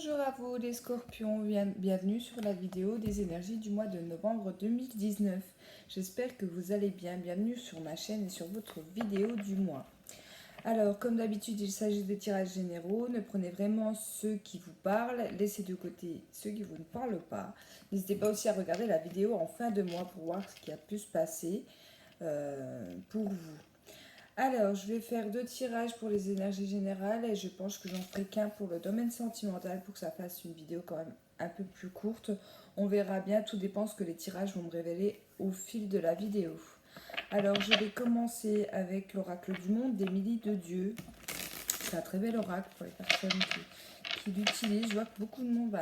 Bonjour à vous les scorpions, bienvenue sur la vidéo des énergies du mois de novembre 2019. J'espère que vous allez bien, bienvenue sur ma chaîne et sur votre vidéo du mois. Alors comme d'habitude il s'agit de tirages généraux, ne prenez vraiment ceux qui vous parlent, laissez de côté ceux qui vous ne parlent pas. N'hésitez pas aussi à regarder la vidéo en fin de mois pour voir ce qui a pu se passer pour vous. Alors, je vais faire 2 tirages pour les énergies générales et je pense que j'en ferai qu'un pour le domaine sentimental pour que ça fasse une vidéo quand même un peu plus courte. On verra bien, tout dépend ce que les tirages vont me révéler au fil de la vidéo. Alors, je vais commencer avec l'oracle du monde d'Émilie de Dieu. C'est un très bel oracle pour les personnes qui l'utilisent. Je vois que beaucoup de monde,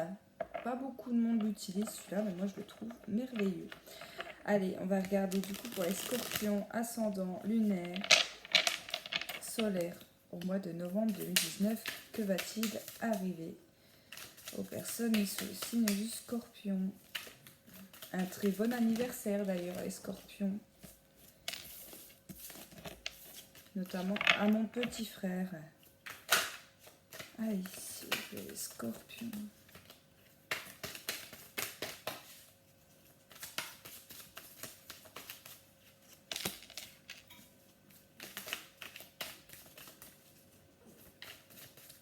pas beaucoup de monde l'utilise celui-là, mais moi je le trouve merveilleux. Allez, on va regarder du coup pour les scorpions, ascendant, lunaire, solaire au mois de novembre 2019. Que va-t-il arriver aux personnes sous le signe du scorpion? Un très bon anniversaire d'ailleurs les scorpions, notamment à mon petit frère. Ah ici les scorpions.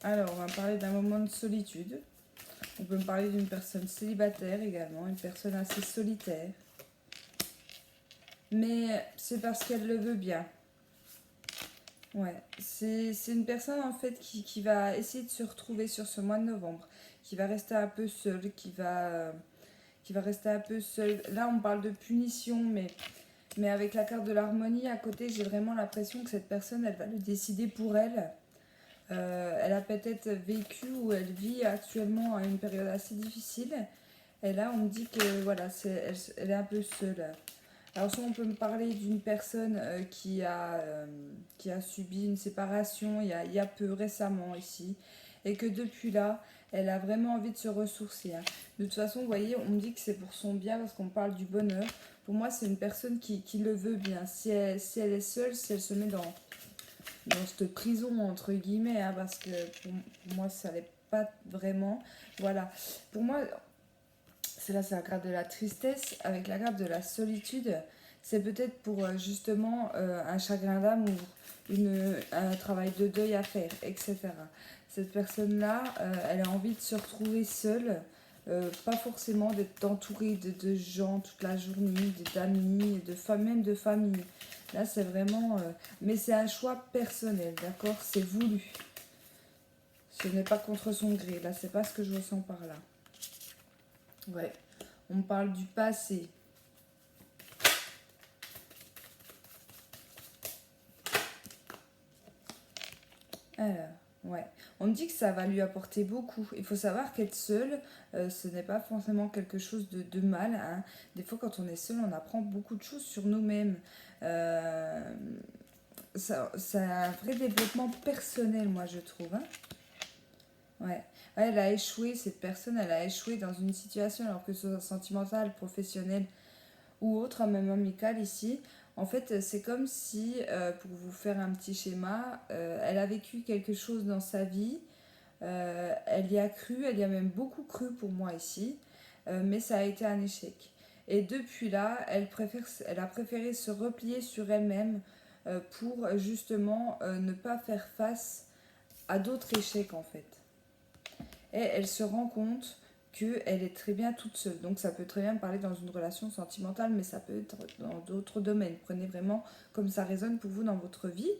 Alors, on va parler d'un moment de solitude. On peut me parler d'une personne célibataire également, une personne assez solitaire. Mais c'est parce qu'elle le veut bien. Ouais, c'est une personne en fait qui va essayer de se retrouver sur ce mois de novembre, qui va rester un peu seule, qui va rester un peu seule. Là, on parle de punition, mais avec la carte de l'harmonie à côté, j'ai vraiment l'impression que cette personne, elle va le décider pour elle. Elle a peut-être vécu ou elle vit actuellement une période assez difficile. Et là, on me dit que voilà, elle est un peu seule. Alors, soit on peut me parler d'une personne qui a subi une séparation il y a peu récemment ici. Et que depuis là, elle a vraiment envie de se ressourcer. Hein. De toute façon, vous voyez, on me dit que c'est pour son bien parce qu'on parle du bonheur. Pour moi, c'est une personne qui le veut bien. Si elle est seule, si elle se met dans cette prison entre guillemets, hein, parce que pour moi ça l'est pas vraiment. Voilà, pour moi c'est la carte de la tristesse avec la carte de la solitude. C'est peut-être pour justement un chagrin d'amour, un travail de deuil à faire, etc. Cette personne-là, elle a envie de se retrouver seule, pas forcément d'être entourée de gens toute la journée, d'amis, même de famille. Là, c'est vraiment... mais c'est un choix personnel, d'accord? C'est voulu. Ce n'est pas contre son gré. Là, c'est pas ce que je ressens par là. Ouais. On me parle du passé. Alors, ouais. On me dit que ça va lui apporter beaucoup. Il faut savoir qu'être seul, ce n'est pas forcément quelque chose de mal. Hein. Des fois, quand on est seul, on apprend beaucoup de choses sur nous-mêmes. C'est un vrai développement personnel, moi, je trouve. Hein. Ouais. Ouais, elle a échoué, cette personne, elle a échoué dans une situation, alors que ce soit sentimentale, professionnelle ou autre, même amicale ici. En fait, c'est comme si, pour vous faire un petit schéma, elle a vécu quelque chose dans sa vie, elle y a cru, elle y a même beaucoup cru pour moi ici, mais ça a été un échec. Et depuis là, elle a préféré se replier sur elle-même pour justement ne pas faire face à d'autres échecs en fait. Et elle se rend compte qu'elle est très bien toute seule. Donc ça peut très bien parler dans une relation sentimentale, mais ça peut être dans d'autres domaines. Prenez vraiment comme ça résonne pour vous dans votre vie.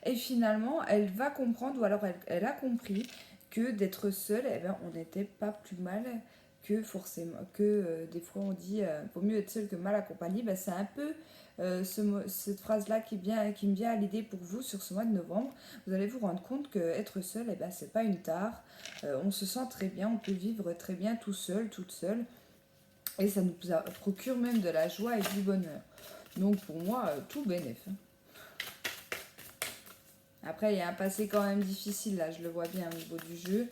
Et finalement, elle va comprendre, ou alors elle a compris que d'être seule, eh ben, on n'était pas plus mal que forcément, que des fois on dit vaut mieux être seul que mal accompagné. Ben, c'est un peu cette phrase-là qui me vient à l'idée pour vous sur ce mois de novembre. Vous allez vous rendre compte qu'être seul, eh ben, c'est pas une tare. On se sent très bien, on peut vivre très bien tout seul, toute seule. Et ça nous procure même de la joie et du bonheur. Donc pour moi, tout bénef. Après, il y a un passé quand même difficile, là, je le vois bien au niveau du jeu.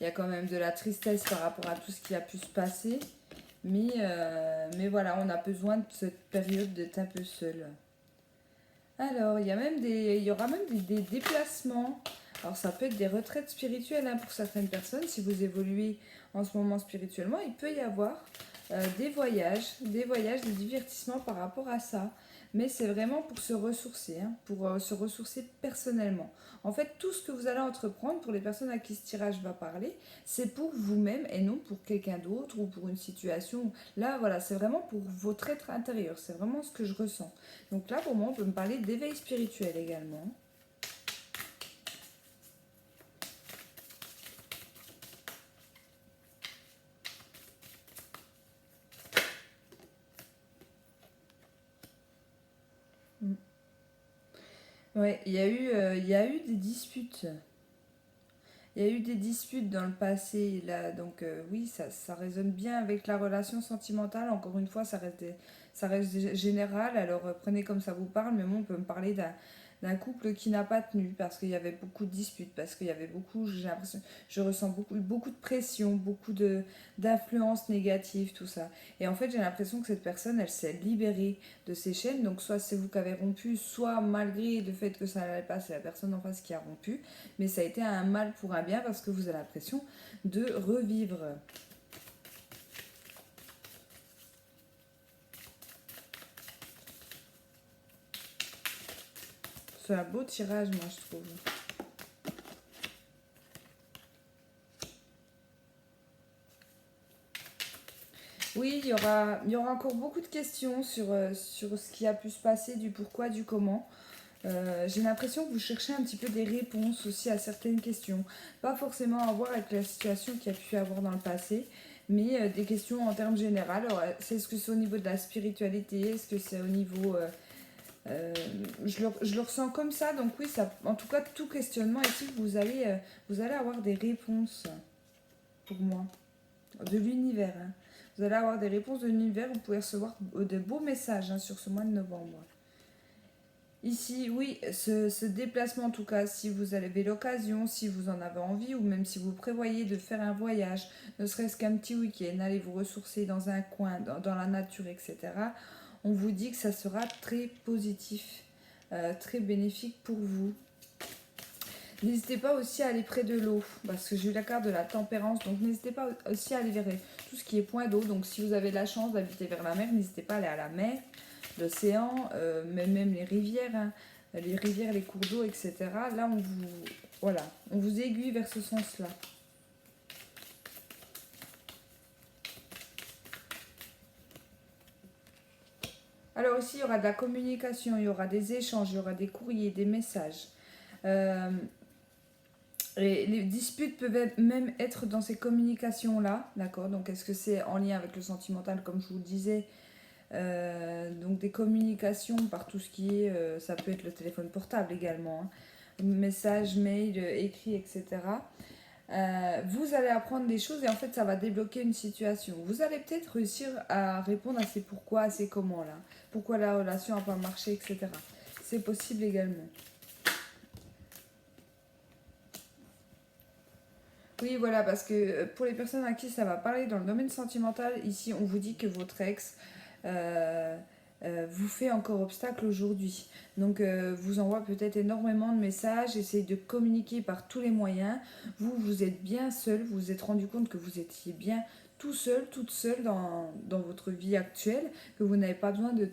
Il y a quand même de la tristesse par rapport à tout ce qui a pu se passer. Mais voilà, on a besoin de cette période d'être un peu seul. Alors, il y aura même des déplacements. Alors ça peut être des retraites spirituelles hein, pour certaines personnes. Si vous évoluez en ce moment spirituellement, il peut y avoir des voyages, des divertissements par rapport à ça. Mais c'est vraiment pour se ressourcer, hein, pour se ressourcer personnellement. En fait, tout ce que vous allez entreprendre, pour les personnes à qui ce tirage va parler, c'est pour vous-même et non pour quelqu'un d'autre ou pour une situation. Là, voilà, c'est vraiment pour votre être intérieur. C'est vraiment ce que je ressens. Donc là, pour moi, on peut me parler d'éveil spirituel également. Ouais, il y a eu des disputes. Il y a eu des disputes dans le passé, là, donc oui, ça résonne bien avec la relation sentimentale. Encore une fois, ça reste général, alors prenez comme ça vous parle, mais moi, on peut me parler d'un couple qui n'a pas tenu parce qu'il y avait beaucoup de disputes, parce qu'il y avait beaucoup, j'ai l'impression, je ressens beaucoup de pression, d'influence négative, tout ça. Et en fait, j'ai l'impression que cette personne, elle s'est libérée de ses chaînes, donc soit c'est vous qui avez rompu, soit malgré le fait que ça n'allait pas, c'est la personne en face qui a rompu, mais ça a été un mal pour un bien parce que vous avez l'impression de revivre. C'est un beau tirage, moi, je trouve. Oui, il y aura encore beaucoup de questions sur ce qui a pu se passer, du pourquoi, du comment. J'ai l'impression que vous cherchez un petit peu des réponses aussi à certaines questions. Pas forcément à voir avec la situation qu'il y a pu avoir dans le passé, mais des questions en termes généraux. Alors, est-ce que c'est au niveau de la spiritualité? Est-ce que c'est au niveau... je le ressens comme ça, donc oui, ça, en tout cas, tout questionnement ici, vous allez avoir des réponses pour moi, de l'univers. Hein. Vous allez avoir des réponses de l'univers, vous pouvez recevoir de beaux messages hein, sur ce mois de novembre. Ici, oui, ce déplacement en tout cas, si vous avez l'occasion, si vous en avez envie, ou même si vous prévoyez de faire un voyage, ne serait-ce qu'un petit week-end, allez vous ressourcer dans un coin, dans la nature, etc. On vous dit que ça sera très positif, très bénéfique pour vous. N'hésitez pas aussi à aller près de l'eau, parce que j'ai eu la carte de la tempérance, donc n'hésitez pas aussi à aller vers tout ce qui est point d'eau. Donc si vous avez la chance d'habiter vers la mer, n'hésitez pas à aller à la mer, l'océan, mais même les rivières, hein, les cours d'eau, etc. Là, voilà, on vous aiguille vers ce sens-là. Alors ici, il y aura de la communication, il y aura des échanges, il y aura des courriers, des messages. Euh, Et les disputes peuvent même être dans ces communications-là, d'accord? Donc, est-ce que c'est en lien avec le sentimental, comme je vous le disais? Donc, des communications par tout ce qui est... ça peut être le téléphone portable également, hein. Messages, mails, écrits, etc. Vous allez apprendre des choses et en fait, ça va débloquer une situation. Vous allez peut-être réussir à répondre à ces pourquoi, à ces comment là. Pourquoi la relation n'a pas marché, etc. C'est possible également. Oui, voilà, parce que pour les personnes à qui ça va parler dans le domaine sentimental, ici on vous dit que votre ex euh, vous fait encore obstacle aujourd'hui. Donc vous envoie peut-être énormément de messages, essaye de communiquer par tous les moyens. Vous êtes bien seul, vous vous êtes rendu compte que vous étiez bien tout seul, toute seule dans votre vie actuelle, que vous n'avez pas besoin de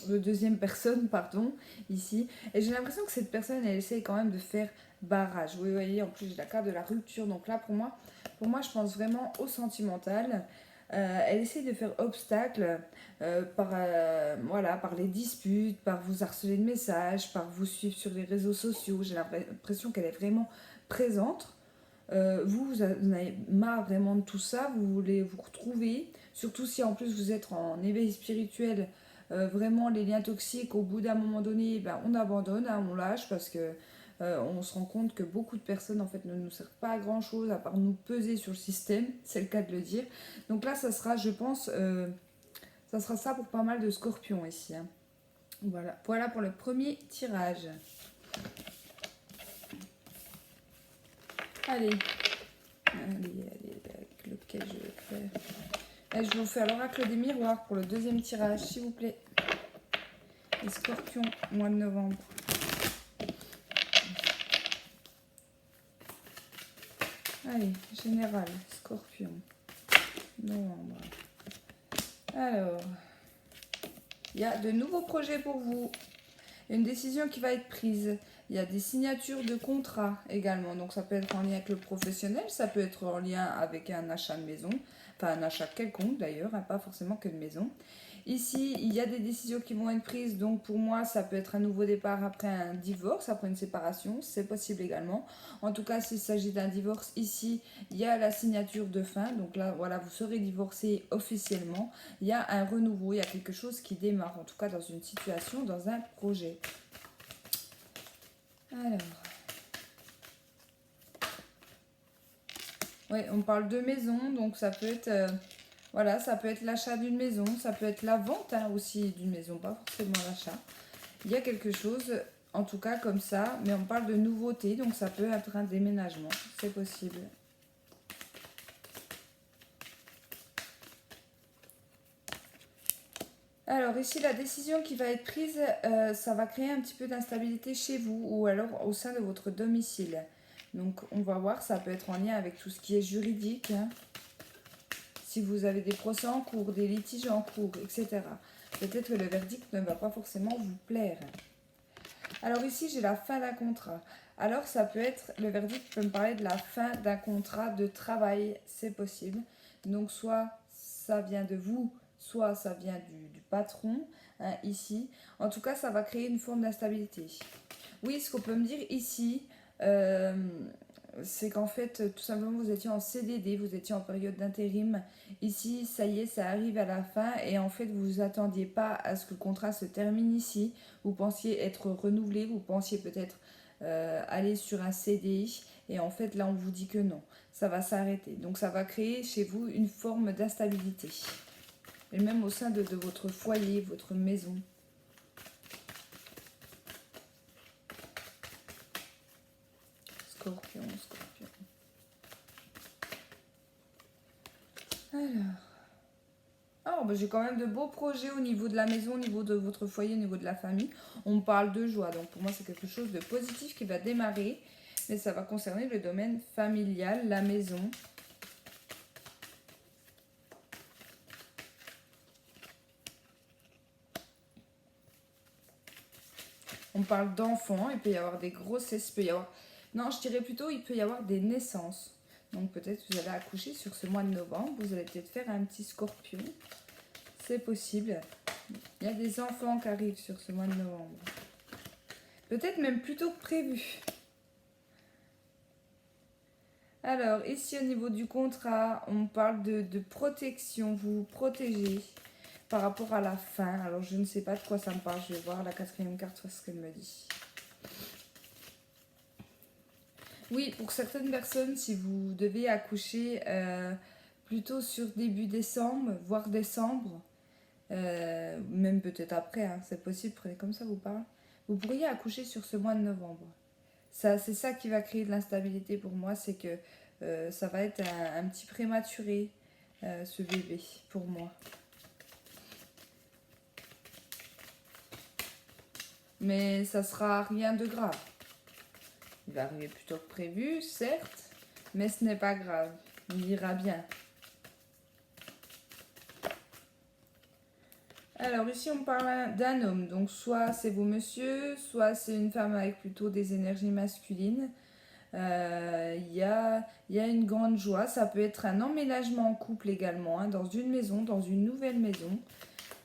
deuxième personne, pardon, ici. Et j'ai l'impression que cette personne, elle essaye quand même de faire barrage. Vous voyez, en plus j'ai la carte de la rupture. Donc là, pour moi je pense vraiment au sentimental. Elle essaie de faire obstacle par les disputes, par vous harceler de messages, par vous suivre sur les réseaux sociaux. J'ai l'impression qu'elle est vraiment présente. Vous en avez marre vraiment de tout ça, vous voulez vous retrouver, surtout si en plus vous êtes en éveil spirituel, vraiment les liens toxiques, au bout d'un moment donné, ben, on abandonne, hein, on lâche parce que on se rend compte que beaucoup de personnes en fait ne nous servent pas à grand chose à part nous peser sur le système, c'est le cas de le dire. Donc là, ça sera, je pense, ça sera ça pour pas mal de scorpions ici. Hein. Voilà pour le premier tirage. Allez, avec lequel je vais faire. Allez, je vais vous faire l'oracle des miroirs pour le deuxième tirage, s'il vous plaît. Les scorpions, mois de novembre. Allez, général, Scorpion, novembre. Alors, il y a de nouveaux projets pour vous. Une décision qui va être prise. Il y a des signatures de contrats également. Donc ça peut être en lien avec le professionnel, ça peut être en lien avec un achat de maison. Enfin un achat quelconque d'ailleurs, hein, pas forcément que de maison. Ici, il y a des décisions qui vont être prises. Donc pour moi, ça peut être un nouveau départ après un divorce, après une séparation. C'est possible également. En tout cas, s'il s'agit d'un divorce, ici, il y a la signature de fin. Donc là, voilà, vous serez divorcé officiellement. Il y a un renouveau, il y a quelque chose qui démarre. En tout cas, dans une situation, dans un projet. Alors. Oui, on parle de maison. Donc ça peut être... voilà, ça peut être l'achat d'une maison, ça peut être la vente hein, aussi d'une maison, pas forcément l'achat. Il y a quelque chose, en tout cas comme ça, mais on parle de nouveauté, donc ça peut être un déménagement, c'est possible. Alors ici, la décision qui va être prise, ça va créer un petit peu d'instabilité chez vous ou alors au sein de votre domicile. Donc on va voir, ça peut être en lien avec tout ce qui est juridique, hein. Si vous avez des procès en cours, des litiges en cours, etc. Peut-être que le verdict ne va pas forcément vous plaire. Alors ici, j'ai la fin d'un contrat. Alors ça peut être, le verdict peut me parler de la fin d'un contrat de travail, c'est possible. Donc soit ça vient de vous, soit ça vient du patron, hein, ici. En tout cas, ça va créer une forme d'instabilité. Oui, ce qu'on peut me dire ici, euh, c'est qu'en fait, tout simplement, vous étiez en CDD, vous étiez en période d'intérim. Ici, ça y est, ça arrive à la fin et en fait, vous vous attendiez pas à ce que le contrat se termine ici. Vous pensiez être renouvelé, vous pensiez peut-être aller sur un CDI et en fait, là, on vous dit que non, ça va s'arrêter. Donc, ça va créer chez vous une forme d'instabilité. Et même au sein de votre foyer, votre maison. Scorpion, Scorpion. Alors, bah, j'ai quand même de beaux projets au niveau de la maison, au niveau de votre foyer, au niveau de la famille. On parle de joie, donc pour moi c'est quelque chose de positif qui va démarrer. Mais ça va concerner le domaine familial, la maison. On parle d'enfants, il peut y avoir des grossesses, il peut y avoir... Non, je dirais plutôt il peut y avoir des naissances. Donc peut-être vous allez accoucher sur ce mois de novembre, vous allez peut-être faire un petit scorpion. C'est possible. Il y a des enfants qui arrivent sur ce mois de novembre. Peut-être même plus tôt que prévu. Alors, ici au niveau du contrat, on parle de protection. Vous vous protégez par rapport à la fin. Alors, je ne sais pas de quoi ça me parle. Je vais voir la quatrième carte, ce qu'elle me dit. Oui, pour certaines personnes, si vous devez accoucher plutôt sur début décembre, voire décembre, même peut-être après, hein, c'est possible, prenez comme ça vous parle, vous pourriez accoucher sur ce mois de novembre. Ça, c'est ça qui va créer de l'instabilité pour moi, c'est que ça va être un petit prématuré, ce bébé, pour moi. Mais ça sera rien de grave. Il va arriver plus tôt que prévu, certes, mais ce n'est pas grave. Il ira bien. Alors ici on parle d'un homme, donc soit c'est vous monsieur, soit c'est une femme avec plutôt des énergies masculines. Il y a une grande joie, ça peut être un emménagement en couple également, hein, dans une maison, dans une nouvelle maison.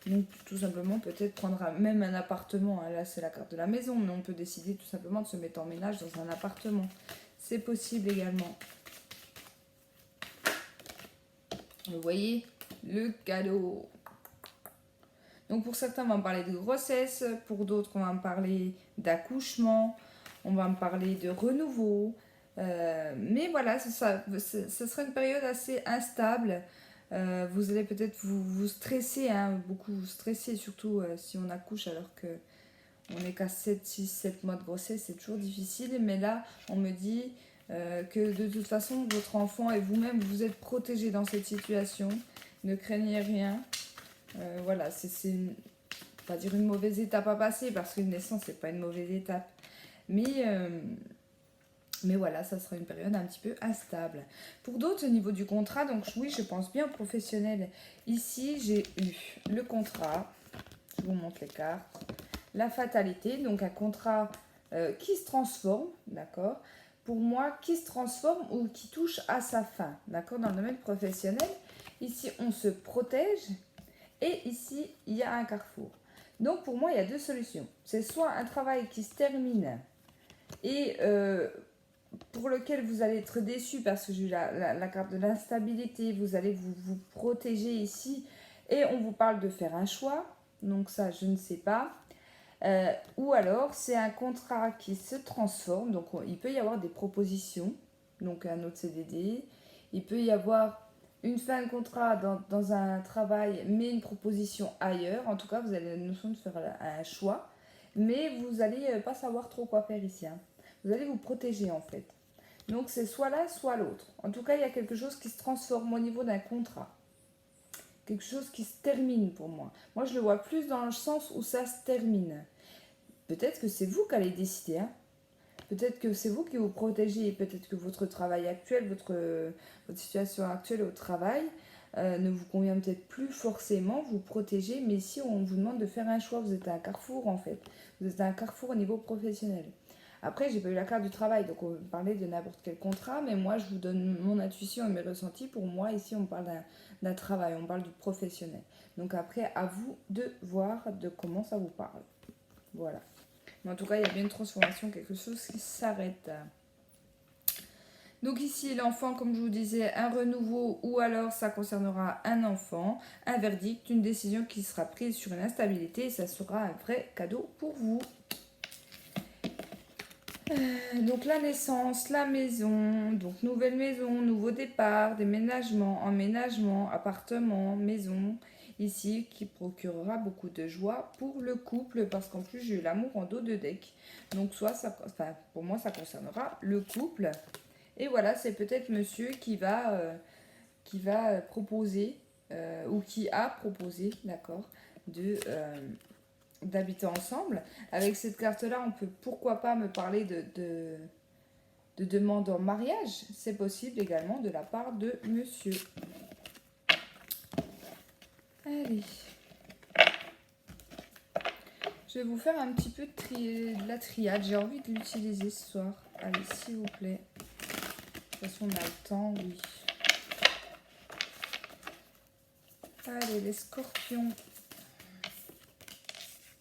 Donc tout simplement peut-être prendre même un appartement, hein, là c'est la carte de la maison, mais on peut décider tout simplement de se mettre en ménage dans un appartement. C'est possible également. Vous voyez, le cadeau. Donc pour certains, on va me parler de grossesse, pour d'autres, on va me parler d'accouchement, on va me parler de renouveau. Mais voilà, ce sera une période assez instable. Vous allez peut-être vous stresser, hein, beaucoup vous stresser, surtout si on accouche alors que on n'est qu'à 7, 6, 7 mois de grossesse, c'est toujours difficile. Mais là, on me dit que de toute façon, votre enfant et vous-même, vous êtes protégés dans cette situation. Ne craignez rien. Voilà, c'est pas dire une mauvaise étape à passer parce qu'une naissance c'est pas une mauvaise étape, mais Mais voilà, ça sera une période un petit peu instable. Pour d'autres, au niveau du contrat, donc oui, je pense bien aux professionnels. Ici, j'ai eu le contrat, je vous montre les cartes, la fatalité, donc un contrat qui se transforme, d'accord? Pour moi, qui se transforme ou qui touche à sa fin, d'accord? Dans le domaine professionnel, ici, on se protège et ici, il y a un carrefour. Donc, pour moi, il y a deux solutions. C'est soit un travail qui se termine et pour lequel vous allez être déçu parce que j'ai eu la carte de l'instabilité, vous allez vous protéger ici et on vous parle de faire un choix, donc ça je ne sais pas. Ou alors c'est un contrat qui se transforme, donc il peut y avoir des propositions, donc un autre CDD, il peut y avoir une fin de contrat dans un travail mais une proposition ailleurs, en tout cas vous avez la notion de faire un choix, mais vous n'allez pas savoir trop quoi faire ici, hein. Vous allez vous protéger en fait. Donc c'est soit l'un, soit l'autre. En tout cas, il y a quelque chose qui se transforme au niveau d'un contrat. Quelque chose qui se termine pour moi. Moi, je le vois plus dans le sens où ça se termine. Peut-être que c'est vous qui allez décider, hein. Peut-être que c'est vous qui vous protégez. Peut-être que votre travail actuel, votre situation actuelle au travail ne vous convient peut-être plus forcément. Vous protégez, mais si on vous demande de faire un choix, vous êtes à un carrefour en fait. Vous êtes à un carrefour au niveau professionnel. Après, j'ai pas eu la carte du travail, donc on parlait de n'importe quel contrat, mais moi, je vous donne mon intuition et mes ressentis. Pour moi, ici, on parle d'un travail, on parle du professionnel. Donc après, à vous de voir de comment ça vous parle. Voilà. Mais en tout cas, il y a bien une transformation, quelque chose qui s'arrête. Donc ici, l'enfant, comme je vous disais, un renouveau ou alors ça concernera un enfant, un verdict, une décision qui sera prise sur une instabilité et ça sera un vrai cadeau pour vous. Donc la naissance, la maison, donc nouvelle maison, nouveau départ, déménagement, emménagement, appartement, maison, ici qui procurera beaucoup de joie pour le couple parce qu'en plus j'ai eu l'amour en dos de deck. Donc soit ça, enfin pour moi ça concernera le couple et voilà c'est peut-être monsieur qui va proposer ou qui a proposé, d'accord, d'habiter ensemble. Avec cette carte-là, on peut pourquoi pas me parler de demande en mariage. C'est possible également de la part de monsieur. Allez. Je vais vous faire un petit peu de la triade. J'ai envie de l'utiliser ce soir. Allez, s'il vous plaît. De toute façon, on a le temps, oui. Allez, les scorpions.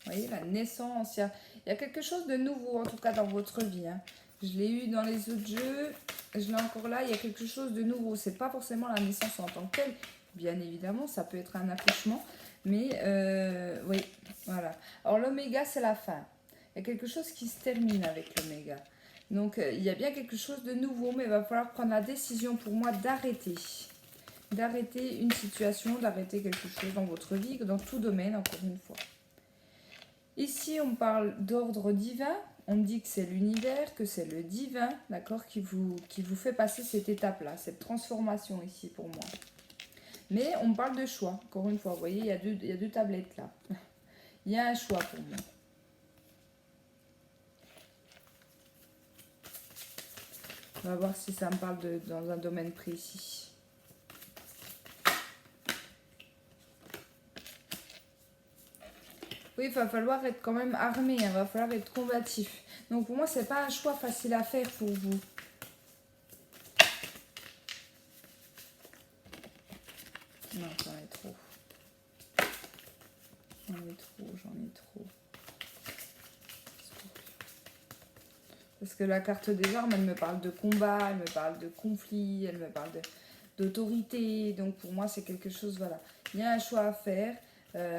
Vous voyez, la naissance. Il y a quelque chose de nouveau, en tout cas, dans votre vie, hein. Je l'ai eu dans les autres jeux. Je l'ai encore là. Il y a quelque chose de nouveau. C'est pas forcément la naissance en tant que telle. Bien évidemment, ça peut être un accouchement. Mais, oui, voilà. Alors, l'oméga, c'est la fin. Il y a quelque chose qui se termine avec l'oméga. Donc, il y a bien quelque chose de nouveau. Mais il va falloir prendre la décision pour moi d'arrêter. D'arrêter une situation, d'arrêter quelque chose dans votre vie, dans tout domaine, encore une fois. Ici, on parle d'ordre divin. On me dit que c'est l'univers, que c'est le divin, d'accord, qui vous fait passer cette étape-là, cette transformation ici pour moi. Mais on me parle de choix, encore une fois. Vous voyez, il y a deux tablettes là. Il y a un choix pour moi. On va voir si ça me parle dans un domaine précis. Oui, il va falloir être quand même armé, il va falloir être combatif. Donc pour moi, c'est pas un choix facile à faire pour vous. Non, j'en ai trop. J'en ai trop. Parce que la carte des armes, elle me parle de combat, elle me parle de conflit, elle me parle d'autorité. Donc pour moi, c'est quelque chose, voilà. Il y a un choix à faire.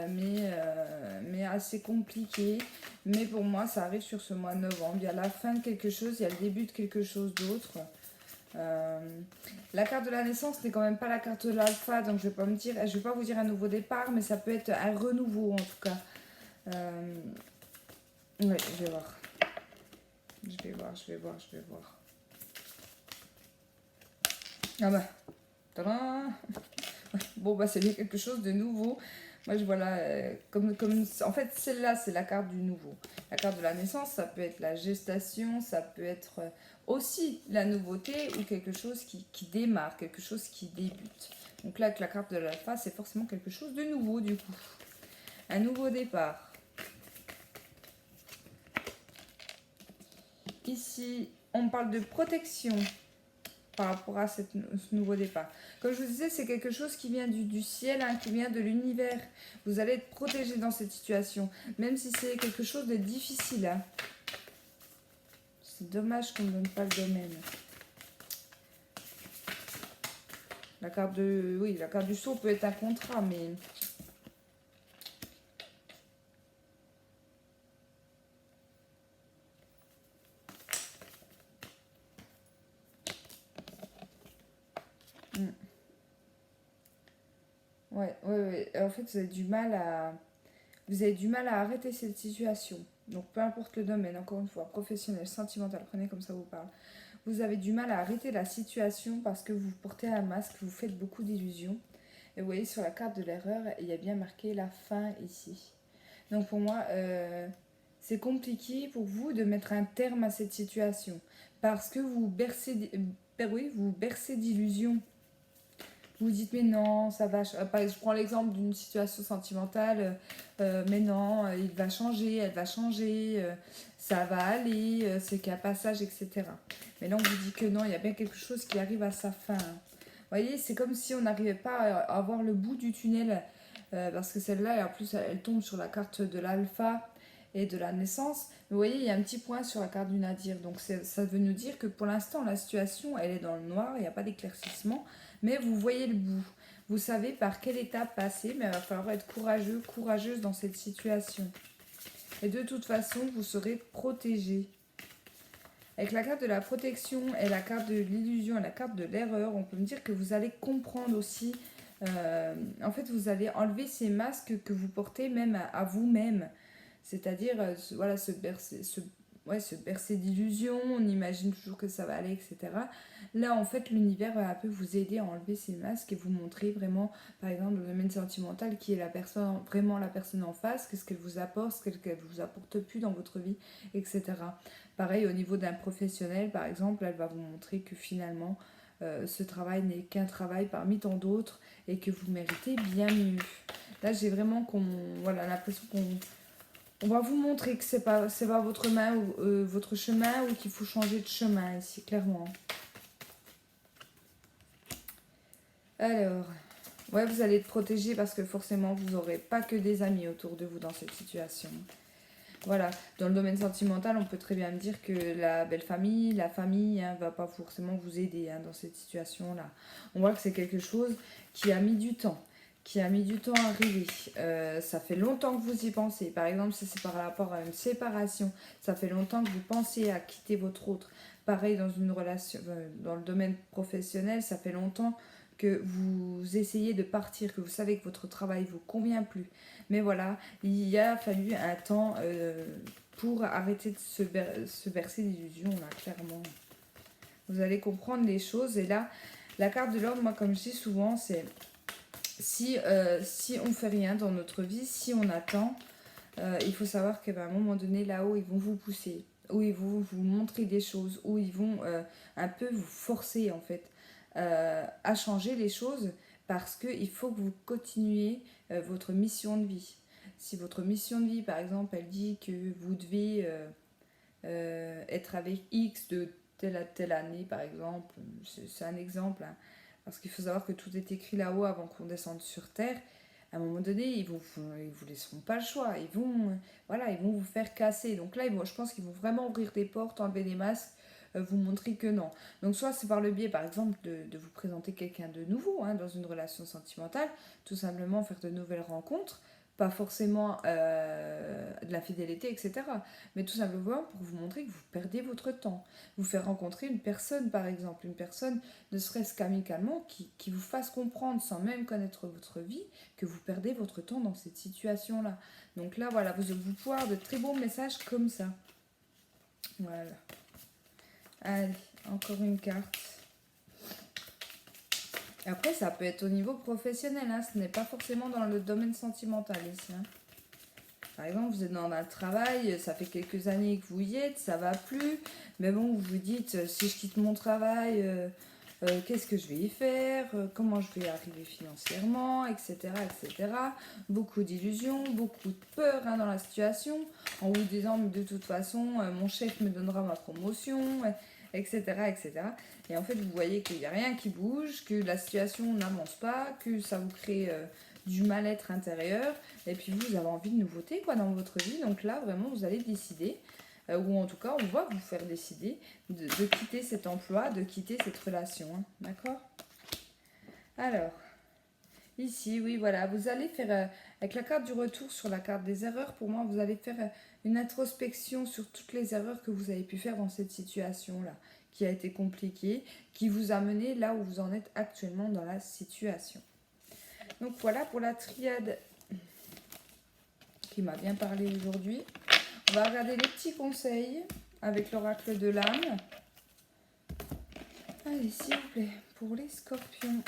Mais assez compliqué. Mais pour moi, ça arrive sur ce mois de novembre. Il y a la fin de quelque chose, il y a le début de quelque chose d'autre. La carte de la naissance n'est quand même pas la carte de l'alpha, donc je vais pas vous dire un nouveau départ, mais ça peut être un renouveau en tout cas. Ouais, je vais voir. Je vais voir. Ah bah. Tadam. Bon bah c'est bien quelque chose de nouveau. Moi je vois là, en fait celle-là c'est la carte du nouveau. La carte de la naissance, ça peut être la gestation, ça peut être aussi la nouveauté ou quelque chose qui démarre, quelque chose qui débute. Donc là, avec la carte de l'alpha, c'est forcément quelque chose de nouveau du coup. Un nouveau départ. Ici, on parle de protection par rapport à ce nouveau départ. Comme je vous disais, c'est quelque chose qui vient du ciel, hein, qui vient de l'univers. Vous allez être protégé dans cette situation, même si c'est quelque chose de difficile. Hein. C'est dommage qu'on ne donne pas le domaine. La carte de... Oui, la carte du sceau peut être un contrat, mais... Ouais. En fait, vous avez du mal à arrêter cette situation. Donc, peu importe le domaine, encore une fois, professionnel, sentimental, prenez comme ça vous parle. Vous avez du mal à arrêter la situation parce que vous portez un masque, vous faites beaucoup d'illusions. Et vous voyez, sur la carte de l'erreur, il y a bien marqué la fin ici. Donc, pour moi, c'est compliqué pour vous de mettre un terme à cette situation parce que vous vous bercez d'illusions. Vous dites mais non, ça va. Je prends l'exemple d'une situation sentimentale. Mais non, il va changer, elle va changer, ça va aller, c'est qu'un passage, etc. Mais là, on vous dit que non, il y a bien quelque chose qui arrive à sa fin. Vous voyez, c'est comme si on n'arrivait pas à voir le bout du tunnel. Parce que celle-là, en plus, elle tombe sur la carte de l'alpha et de la naissance. Mais vous voyez, il y a un petit point sur la carte du nadir. Donc ça veut nous dire que pour l'instant, la situation, elle est dans le noir, il n'y a pas d'éclaircissement. Mais vous voyez le bout. Vous savez par quelle étape passer, mais il va falloir être courageux, courageuse dans cette situation. Et de toute façon, vous serez protégé. Avec la carte de la protection et la carte de l'illusion et la carte de l'erreur, on peut me dire que vous allez comprendre aussi. En fait, vous allez enlever ces masques que vous portez même à vous-même. C'est-à-dire, voilà, se bercer d'illusions, on imagine toujours que ça va aller, etc. Là, en fait, l'univers va un peu vous aider à enlever ces masques et vous montrer vraiment, par exemple, le domaine sentimental, qui est la personne, vraiment la personne en face, qu'est-ce qu'elle vous apporte, ce qu'elle vous apporte plus dans votre vie, etc. Pareil, au niveau d'un professionnel, par exemple, elle va vous montrer que finalement, ce travail n'est qu'un travail parmi tant d'autres et que vous méritez bien mieux. Là, j'ai vraiment l'impression qu'on va vous montrer que c'est pas votre main ou votre chemin ou qu'il faut changer de chemin ici, clairement. Alors, ouais, vous allez être protégé parce que forcément, vous n'aurez pas que des amis autour de vous dans cette situation. Voilà, dans le domaine sentimental, on peut très bien me dire que la belle famille, la famille, hein, va pas forcément vous aider dans cette situation-là. On voit que c'est quelque chose qui a mis du temps, à arriver. Ça fait longtemps que vous y pensez. Par exemple, si c'est par rapport à une séparation, ça fait longtemps que vous pensez à quitter votre autre. Pareil, dans une relation, dans le domaine professionnel, ça fait longtemps que vous essayez de partir, que vous savez que votre travail ne vous convient plus. Mais voilà, il a fallu un temps pour arrêter de se bercer d'illusions, là, clairement. Vous allez comprendre les choses. Et là, la carte de l'ordre, moi, comme je dis souvent, c'est si on ne fait rien dans notre vie, si on attend, il faut savoir qu'à un moment donné, là-haut, ils vont vous pousser, ou ils vont vous montrer des choses, ou ils vont un peu vous forcer, en fait, à changer les choses, parce qu'il faut que vous continuiez votre mission de vie. Si votre mission de vie, par exemple, elle dit que vous devez être avec X de telle à telle année, par exemple, c'est un exemple, hein, parce qu'il faut savoir que tout est écrit là-haut avant qu'on descende sur Terre. À un moment donné, ils vous laisseront pas le choix. Ils vont vous faire casser. Donc là, je pense qu'ils vont vraiment ouvrir des portes, enlever des masques, vous montrer que non. Donc soit c'est par le biais, par exemple, de vous présenter quelqu'un de nouveau dans une relation sentimentale, tout simplement faire de nouvelles rencontres, pas forcément de la fidélité, etc. Mais tout simplement pour vous montrer que vous perdez votre temps. Vous faire rencontrer une personne, par exemple, une personne, ne serait-ce qu'amicalement, qui vous fasse comprendre, sans même connaître votre vie, que vous perdez votre temps dans cette situation-là. Donc là, voilà, vous pouvez avoir de très beaux messages comme ça. Voilà. Allez, encore une carte. Après, ça peut être au niveau professionnel, ce n'est pas forcément dans le domaine sentimental ici. Par exemple, vous êtes dans un travail, ça fait quelques années que vous y êtes, ça va plus, mais bon, vous vous dites, si je quitte mon travail, qu'est-ce que je vais y faire, comment je vais arriver financièrement, etc., etc. Beaucoup d'illusions, beaucoup de peur hein, dans la situation, en vous disant, mais de toute façon, mon chef me donnera ma promotion, etc., etc. Et en fait, vous voyez qu'il n'y a rien qui bouge, que la situation n'avance pas, que ça vous crée du mal-être intérieur, et puis vous avez envie de nouveautés quoi, dans votre vie. Donc là, vraiment, vous allez décider, ou en tout cas, on va vous faire décider de quitter cet emploi, de quitter cette relation. Hein, d'accord? Alors, ici, oui, voilà, vous allez faire, avec la carte du retour sur la carte des erreurs, pour moi, vous allez faire une introspection sur toutes les erreurs que vous avez pu faire dans cette situation-là, qui a été compliquée, qui vous a mené là où vous en êtes actuellement dans la situation. Donc voilà pour la triade qui m'a bien parlé aujourd'hui. On va regarder les petits conseils avec l'oracle de l'âme. Allez, s'il vous plaît, pour les scorpions,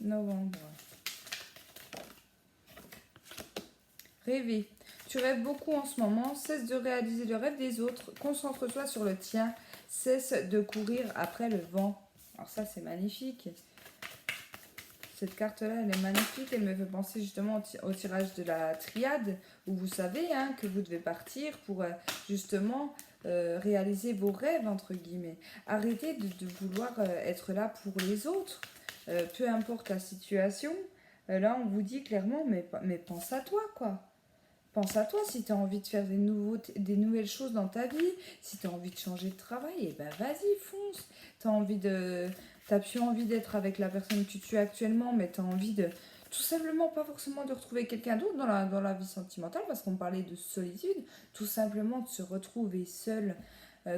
novembre. Rêver. Tu rêves beaucoup en ce moment, cesse de réaliser le rêve des autres, concentre-toi sur le tien, cesse de courir après le vent. Alors ça, c'est magnifique. Cette carte-là, elle est magnifique. Elle me fait penser justement au tirage de la triade, où vous savez hein, que vous devez partir pour justement réaliser vos rêves, entre guillemets. Arrêtez de vouloir être là pour les autres, peu importe la situation. Là, on vous dit clairement, mais pense à toi, quoi. Pense à toi si tu as envie de faire des nouvelles choses dans ta vie, si tu as envie de changer de travail, et ben vas-y, fonce. T'as plus envie d'être avec la personne que tu es actuellement, mais tu as envie de tout simplement, pas forcément de retrouver quelqu'un d'autre dans la vie sentimentale, parce qu'on parlait de solitude, tout simplement de se retrouver seul,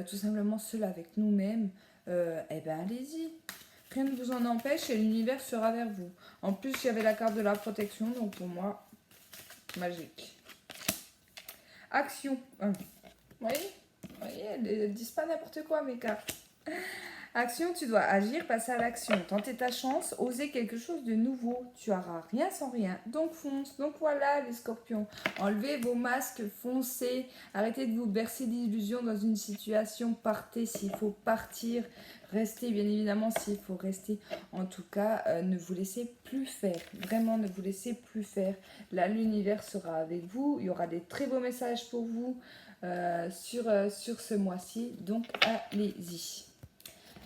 tout simplement seul avec nous-mêmes, et ben allez-y. Rien ne vous en empêche et l'univers sera vers vous. En plus, il y avait la carte de la protection, donc pour moi, magique. Action. Vous voyez, elles ne disent pas n'importe quoi, mes cartes. Action, tu dois agir, passer à l'action, tenter ta chance, oser quelque chose de nouveau. Tu auras rien sans rien, donc fonce. Donc voilà les scorpions, enlevez vos masques, foncez, arrêtez de vous bercer d'illusions dans une situation, partez s'il faut partir, restez bien évidemment s'il faut rester. En tout cas, ne vous laissez plus faire, vraiment ne vous laissez plus faire. Là, l'univers sera avec vous, il y aura des très beaux messages pour vous sur ce mois-ci, donc allez-y.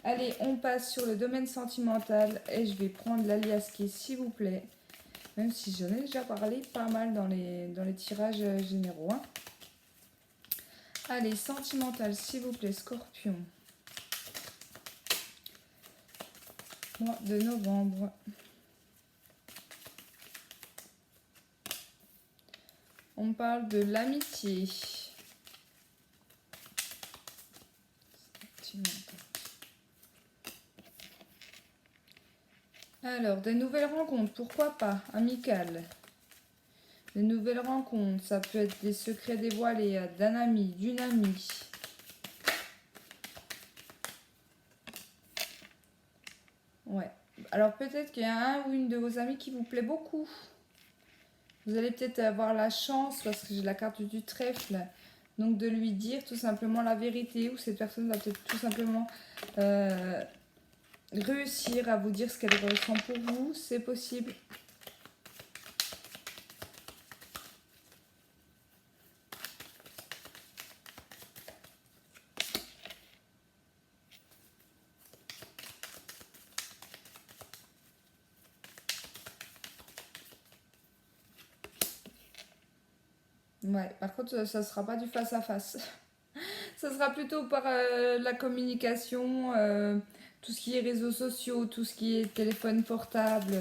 Allez, on passe sur le domaine sentimental et je vais prendre l'aliasqué, s'il vous plaît. Même si j'en ai déjà parlé pas mal dans les tirages généraux. Hein. Allez, sentimental, s'il vous plaît, scorpion. Mois de novembre. On parle de l'amitié. Alors, des nouvelles rencontres, pourquoi pas, amicales. Des nouvelles rencontres, ça peut être des secrets dévoilés d'un ami, d'une amie. Ouais. Alors peut-être qu'il y a un ou une de vos amis qui vous plaît beaucoup. Vous allez peut-être avoir la chance, parce que j'ai la carte du trèfle, donc de lui dire tout simplement la vérité, ou cette personne va peut-être tout simplement réussir à vous dire ce qu'elle ressent pour vous, c'est possible. Ouais, par contre, ça sera pas du face à face. Ça sera plutôt par la communication, tout ce qui est réseaux sociaux, tout ce qui est téléphone portable.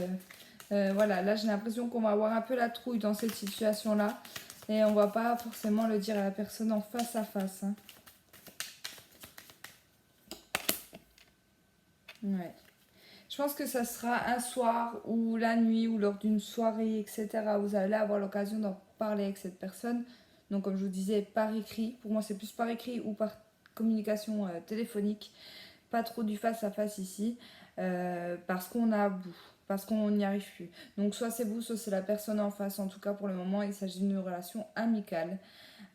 Voilà, là j'ai l'impression qu'on va avoir un peu la trouille dans cette situation-là. Et on va pas forcément le dire à la personne en face à face. Hein. Ouais. Je pense que ça sera un soir ou la nuit ou lors d'une soirée, etc. Vous allez avoir l'occasion d'en parler avec cette personne. Donc comme je vous disais, par écrit. Pour moi, c'est plus par écrit ou par communication téléphonique. Pas trop du face à face ici. parce qu'on a à bout, parce qu'on n'y arrive plus. Donc soit c'est vous, soit c'est la personne en face. En tout cas, pour le moment, il s'agit d'une relation amicale.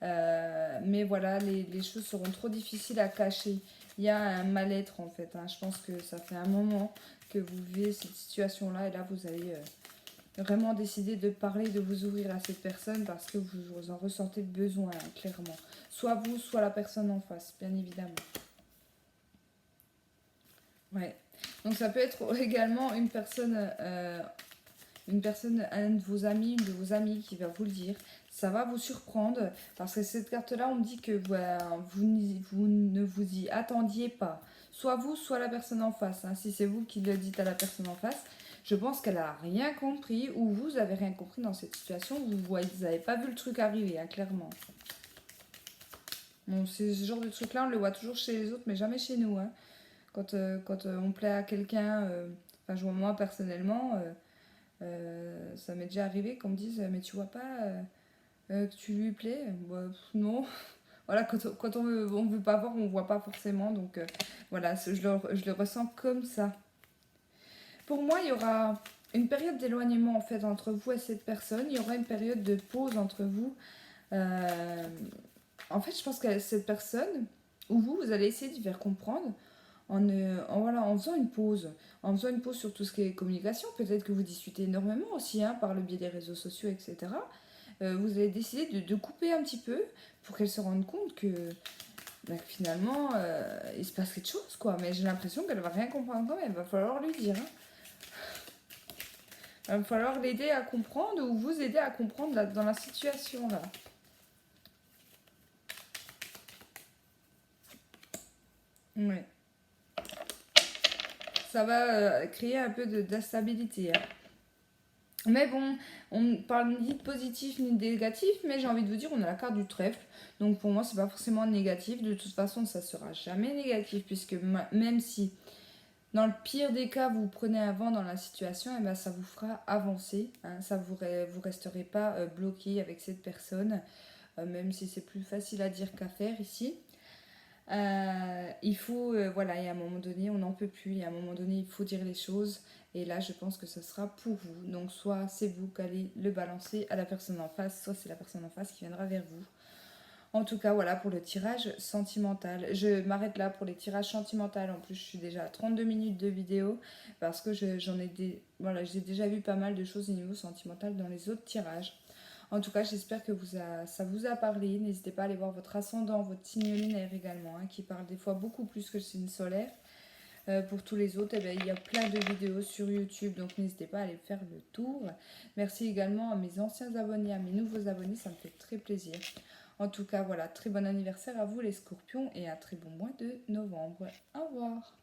Mais voilà, les choses seront trop difficiles à cacher. Il y a un mal-être en fait, hein. Je pense que ça fait un moment que vous vivez cette situation-là et là vous allez vraiment décider de parler, de vous ouvrir à cette personne parce que vous en ressentez le besoin, hein, clairement. Soit vous, soit la personne en face, bien évidemment. Ouais. Donc ça peut être également une personne, un de vos amis, une de vos amies qui va vous le dire. Ça va vous surprendre parce que cette carte-là, on me dit que vous ne vous y attendiez pas. Soit vous, soit la personne en face, hein. Si c'est vous qui le dites à la personne en face, je pense qu'elle a rien compris ou vous avez rien compris dans cette situation. Vous n'avez pas vu le truc arriver, hein, clairement. Bon, c'est ce genre de truc-là, on le voit toujours chez les autres, mais jamais chez nous, hein. Quand on plaît à quelqu'un, enfin, moi personnellement, ça m'est déjà arrivé qu'on me dise mais tu vois pas que tu lui plais. Bah, non. Voilà, on veut pas voir, on voit pas forcément. Donc voilà, je le ressens comme ça. Pour moi, il y aura une période d'éloignement en fait entre vous et cette personne. Il y aura une période de pause entre vous. Euh, En fait, je pense que cette personne, ou vous allez essayer de lui faire comprendre voilà, en faisant une pause. En faisant une pause sur tout ce qui est communication. Peut-être que vous discutez énormément aussi, hein, par le biais des réseaux sociaux, etc. Vous allez décider de couper un petit peu pour qu'elle se rende compte que, bah, que finalement, il se passe quelque chose, quoi. Mais j'ai l'impression qu'elle va rien comprendre quand même. Il va falloir lui dire, hein. Il va falloir l'aider à comprendre ou vous aider à comprendre dans la situation, là. Ouais. Ça va créer un peu d'instabilité, hein. Mais bon, on ne parle ni de positif ni de négatif, mais j'ai envie de vous dire, on a la carte du trèfle. Donc pour moi, c'est pas forcément négatif. De toute façon, ça sera jamais négatif, puisque même si dans le pire des cas, vous prenez un vent dans la situation, et ben ça vous fera avancer, hein. Ça vous resterez pas bloqué avec cette personne, même si c'est plus facile à dire qu'à faire ici. Il faut, voilà, et à un moment donné, on n'en peut plus, et à un moment donné, il faut dire les choses. Et là, je pense que ce sera pour vous. Donc, soit c'est vous qui allez le balancer à la personne en face, soit c'est la personne en face qui viendra vers vous. En tout cas, voilà pour le tirage sentimental. Je m'arrête là pour les tirages sentimentaux. En plus, je suis déjà à 32 minutes de vidéo parce que voilà, j'ai déjà vu pas mal de choses au niveau sentimental dans les autres tirages. En tout cas, j'espère que ça vous a parlé. N'hésitez pas à aller voir votre ascendant, votre signe lunaire également, hein, qui parle des fois beaucoup plus que le signe solaire. Pour tous les autres, eh bien, il y a plein de vidéos sur YouTube, donc n'hésitez pas à aller faire le tour. Merci également à mes anciens abonnés, à mes nouveaux abonnés, ça me fait très plaisir. En tout cas, voilà, très bon anniversaire à vous les scorpions et un très bon mois de novembre. Au revoir.